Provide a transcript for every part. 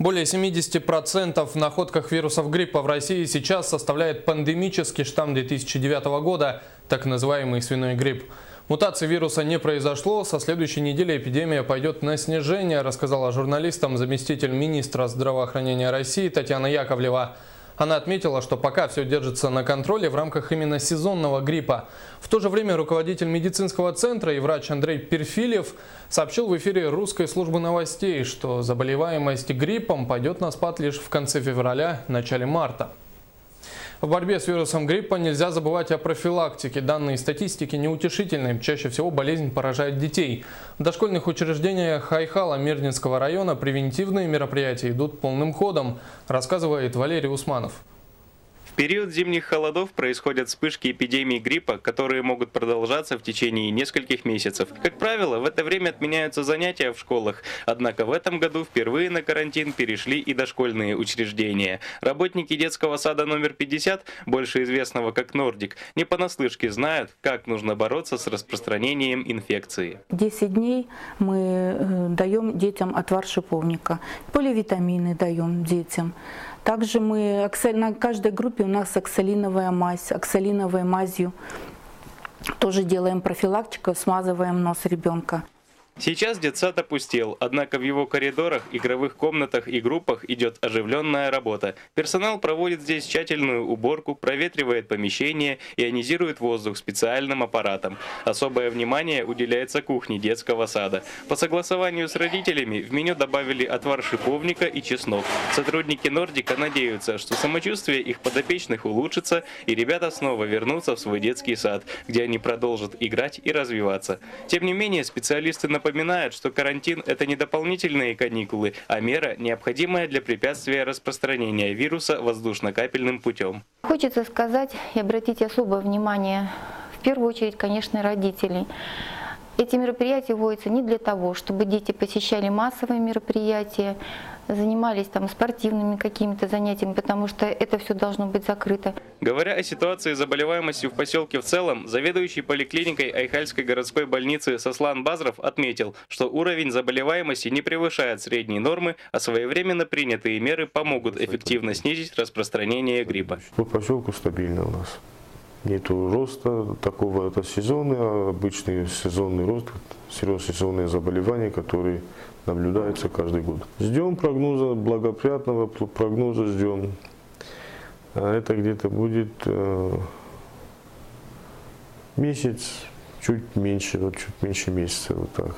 Более 70% в находках вирусов гриппа в России сейчас составляет пандемический штамм 2009 года, так называемый свиной грипп. Мутации вируса не произошло, со следующей недели эпидемия пойдет на снижение, рассказала журналистам заместитель министра здравоохранения России Татьяна Яковлева. Она отметила, что пока все держится на контроле в рамках именно сезонного гриппа. В то же время руководитель медицинского центра и врач Андрей Перфильев сообщил в эфире русской службы новостей, что заболеваемость гриппом пойдет на спад лишь в конце февраля – начале марта. В борьбе с вирусом гриппа нельзя забывать о профилактике. Данные статистики неутешительны. Чаще всего болезнь поражает детей. В дошкольных учреждениях Айхала Мирнинского района превентивные мероприятия идут полным ходом, рассказывает Валерий Усманов. В период зимних холодов происходят вспышки эпидемии гриппа, которые могут продолжаться в течение нескольких месяцев. Как правило, в это время отменяются занятия в школах. Однако в этом году впервые на карантин перешли и дошкольные учреждения. Работники детского сада номер 50, больше известного как Нордик, не понаслышке знают, как нужно бороться с распространением инфекции. 10 дней мы даем детям отвар шиповника, поливитамины даем детям. Также мы на каждой группе у нас оксалиновая мазь, оксалиновой мазью тоже делаем профилактику, смазываем нос ребенка. Сейчас детсад опустел, однако в его коридорах, игровых комнатах и группах идет оживленная работа. Персонал проводит здесь тщательную уборку, проветривает помещение, ионизирует воздух специальным аппаратом. Особое внимание уделяется кухне детского сада. По согласованию с родителями в меню добавили отвар шиповника и чеснок. Сотрудники Нордика надеются, что самочувствие их подопечных улучшится и ребята снова вернутся в свой детский сад, где они продолжат играть и развиваться. Тем не менее, специалисты напоминают, что карантин – это не дополнительные каникулы, а мера, необходимая для препятствия распространения вируса воздушно-капельным путем. Хочется сказать и обратить особое внимание, в первую очередь, конечно, родителей. Эти мероприятия вводятся не для того, чтобы дети посещали массовые мероприятия, занимались там спортивными какими-то занятиями, потому что это все должно быть закрыто. Говоря о ситуации с заболеваемостью в поселке в целом, заведующий поликлиникой Айхальской городской больницы Сослан Базров отметил, что уровень заболеваемости не превышает средней нормы, а своевременно принятые меры помогут эффективно снизить распространение гриппа. По поселку стабильно у нас. Нету роста такого, это сезонный, а обычный сезонный рост, сезонные заболевания, которые наблюдаются каждый год. Ждем прогноза, благоприятного прогноза ждем. Это где-то будет месяц, чуть меньше месяца, вот так.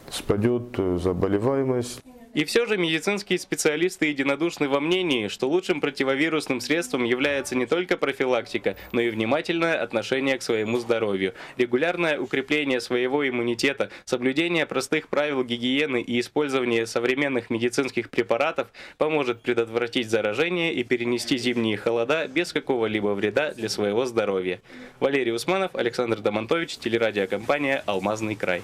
Спадет заболеваемость. И все же медицинские специалисты единодушны во мнении, что лучшим противовирусным средством является не только профилактика, но и внимательное отношение к своему здоровью. Регулярное укрепление своего иммунитета, соблюдение простых правил гигиены и использование современных медицинских препаратов поможет предотвратить заражение и перенести зимние холода без какого-либо вреда для своего здоровья. Валерий Усманов, Александр Домонтович, телерадиокомпания «Алмазный край».